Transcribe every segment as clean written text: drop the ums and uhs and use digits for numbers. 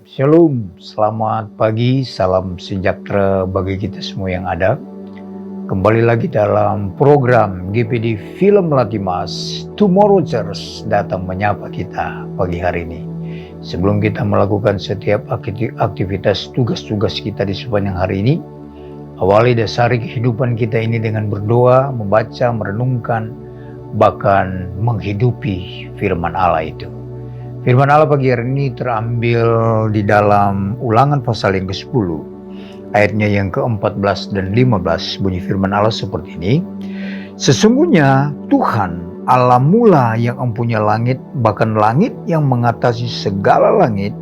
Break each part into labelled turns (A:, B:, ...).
A: Shalom, selamat pagi, salam sejahtera bagi kita semua yang ada. Kembali lagi dalam program GPD Film Latimas, Tomorrow Church datang menyapa kita pagi hari ini. Sebelum kita melakukan setiap aktivitas tugas-tugas kita di sepanjang hari ini, awali dasari kehidupan kita ini dengan berdoa, membaca, merenungkan, bahkan menghidupi firman Allah itu. Firman Allah pagi hari ini terambil di dalam Ulangan pasal yang ke-10, ayatnya yang ke-14 dan 15. Bunyi firman Allah seperti ini. Sesungguhnya Tuhan Allah mula yang mempunyai langit, bahkan langit yang mengatasi segala langit,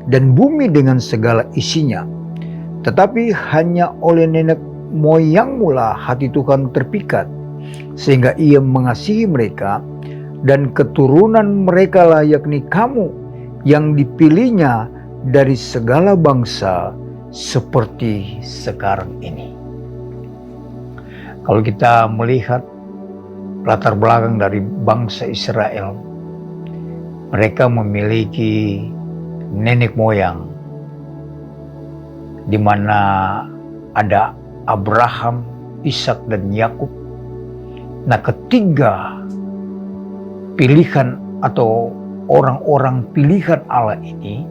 A: dan bumi dengan segala isinya. Tetapi hanya oleh nenek moyang mula hati Tuhan terpikat, sehingga ia mengasihi mereka, dan keturunan mereka lah yakni kamu yang dipilihnya dari segala bangsa seperti sekarang ini. Kalau kita melihat latar belakang dari bangsa Israel, mereka memiliki nenek moyang di mana ada Abraham, Ishak dan Yakub. Nah, ketiga pilihan atau orang-orang pilihan Allah ini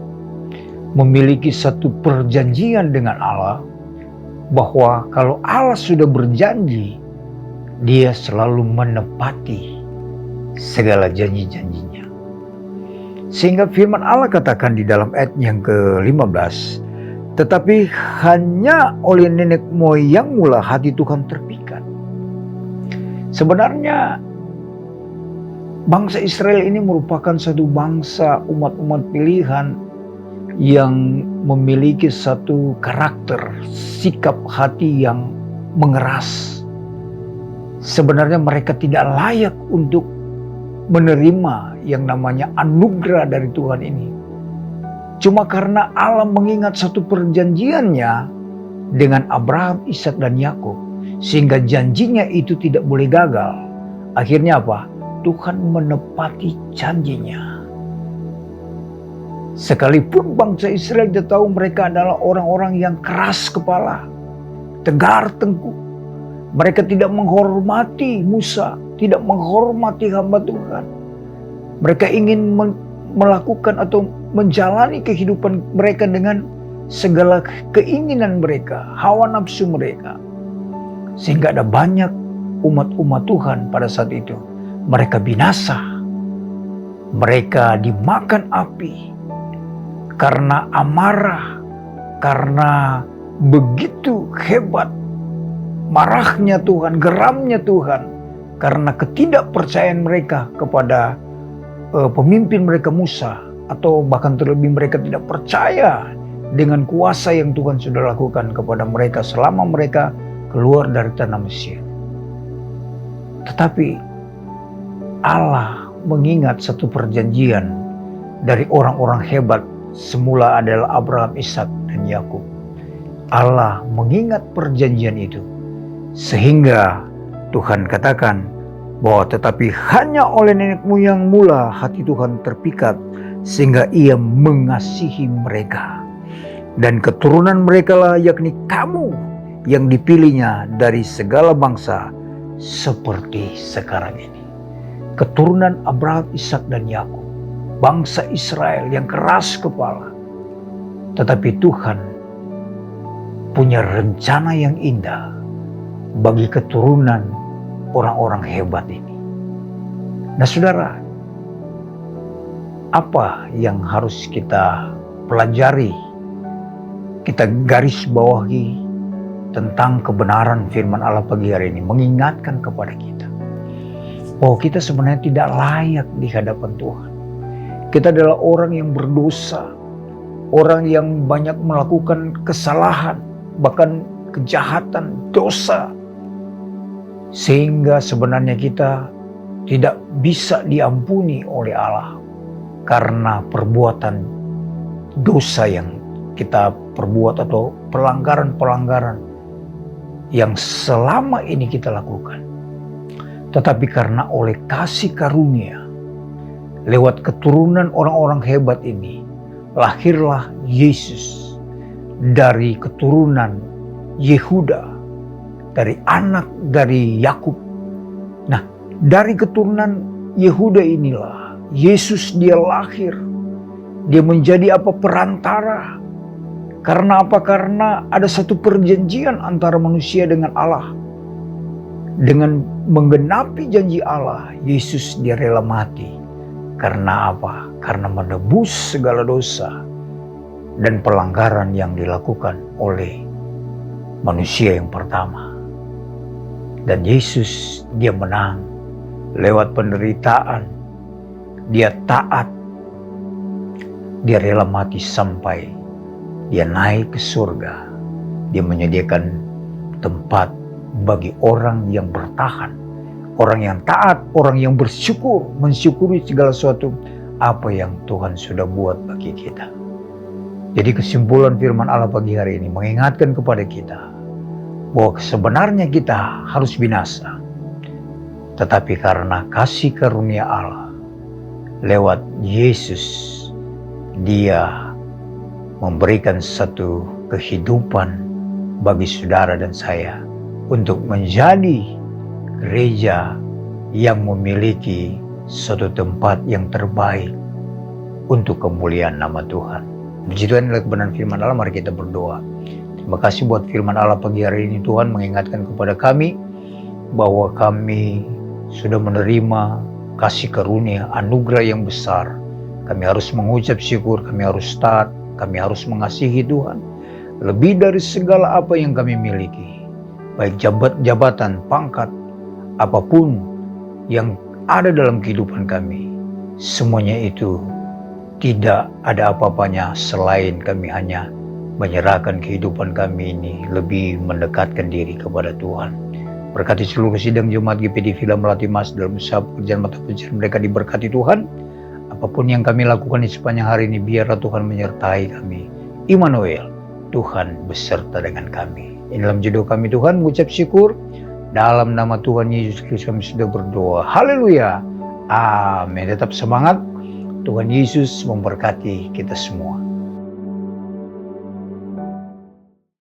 A: memiliki satu perjanjian dengan Allah, bahwa kalau Allah sudah berjanji, Dia selalu menepati segala janji-janjinya. Sehingga firman Allah katakan di dalam ayat yang ke-15, tetapi hanya oleh nenek moyang mula hati Tuhan terpikat. Sebenarnya bangsa Israel ini merupakan satu bangsa umat-umat pilihan yang memiliki satu karakter, sikap hati yang mengeras. Sebenarnya mereka tidak layak untuk menerima yang namanya anugerah dari Tuhan ini. Cuma karena Allah mengingat satu perjanjiannya dengan Abraham, Ishak dan Yakub, sehingga janjinya itu tidak boleh gagal. Akhirnya apa? Tuhan menepati janjinya. Sekalipun bangsa Israel dia tahu mereka adalah orang-orang yang keras kepala, tegar tengkuk. Mereka tidak menghormati Musa, tidak menghormati hamba Tuhan. Mereka ingin melakukan atau menjalani kehidupan mereka dengan segala keinginan mereka, hawa nafsu mereka. Sehingga ada banyak umat-umat Tuhan pada saat itu. Mereka binasa, mereka dimakan api karena amarah, karena begitu hebat marahnya Tuhan, geramnya Tuhan, karena ketidakpercayaan mereka kepada pemimpin mereka Musa, atau bahkan terlebih mereka tidak percaya dengan kuasa yang Tuhan sudah lakukan kepada mereka selama mereka keluar dari tanah Mesir. Tetapi Allah mengingat satu perjanjian dari orang-orang hebat, semula adalah Abraham, Ishak dan Yakub. Allah mengingat perjanjian itu, sehingga Tuhan katakan bahwa tetapi hanya oleh nenek moyang mula hati Tuhan terpikat, sehingga ia mengasihi mereka, dan keturunan mereka lah yakni kamu yang dipilihnya dari segala bangsa seperti sekarang ini. Keturunan Abraham, Ishak dan Yakub, bangsa Israel yang keras kepala. Tetapi Tuhan punya rencana yang indah bagi keturunan orang-orang hebat ini. Nah saudara, apa yang harus kita pelajari, kita garis bawahi tentang kebenaran firman Allah pagi hari ini, mengingatkan kepada kita bahwa kita sebenarnya tidak layak di hadapan Tuhan. Kita adalah orang yang berdosa, orang yang banyak melakukan kesalahan, bahkan kejahatan, dosa, sehingga sebenarnya kita tidak bisa diampuni oleh Allah karena perbuatan dosa yang kita perbuat atau pelanggaran-pelanggaran yang selama ini kita lakukan. Tetapi karena oleh kasih karunia lewat keturunan orang-orang hebat ini, lahirlah Yesus dari keturunan Yehuda, dari anak dari Yakub. Nah, dari keturunan Yehuda inilah Yesus dia lahir. Dia menjadi perantara. Karena apa? Karena ada satu perjanjian antara manusia dengan Allah. Dengan menggenapi janji Allah, Yesus dia rela mati. Karena apa? Karena menebus segala dosa dan pelanggaran yang dilakukan oleh manusia yang pertama. Dan Yesus dia menang lewat penderitaan. Dia taat. Dia rela mati sampai dia naik ke surga. Dia menyediakan tempat bagi orang yang bertahan, orang yang taat, orang yang bersyukur, mensyukuri segala sesuatu apa yang Tuhan sudah buat bagi kita. Jadi kesimpulan firman Allah pagi hari ini mengingatkan kepada kita bahwa sebenarnya kita harus binasa. Tetapi karena kasih karunia Allah lewat Yesus, dia memberikan satu kehidupan bagi saudara dan saya untuk menjadi gereja yang memiliki suatu tempat yang terbaik untuk kemuliaan nama Tuhan. Puji Tuhan, adalah kebenaran firman Allah. Mari kita berdoa. Terima kasih buat firman Allah pagi hari ini. Tuhan mengingatkan kepada kami bahwa kami sudah menerima kasih karunia, anugerah yang besar. Kami harus mengucap syukur, kami harus taat, kami harus mengasihi Tuhan lebih dari segala apa yang kami miliki, baik jabatan, pangkat, apapun yang ada dalam kehidupan kami. Semuanya itu tidak ada apa-apanya selain kami hanya menyerahkan kehidupan kami ini lebih mendekatkan diri kepada Tuhan. Berkati seluruh sidang jemaat GPD Film Melati Mas dalam usaha pekerjaan mata pencaharian mereka, diberkati Tuhan. Apapun yang kami lakukan di sepanjang hari ini, biarlah Tuhan menyertai kami. Immanuel, Tuhan beserta dengan kami. Ini dalam judul kami Tuhan mengucap syukur. Dalam nama Tuhan Yesus Kristus kami sudah berdoa. Haleluya. Amin. Tetap semangat. Tuhan Yesus memberkati kita semua.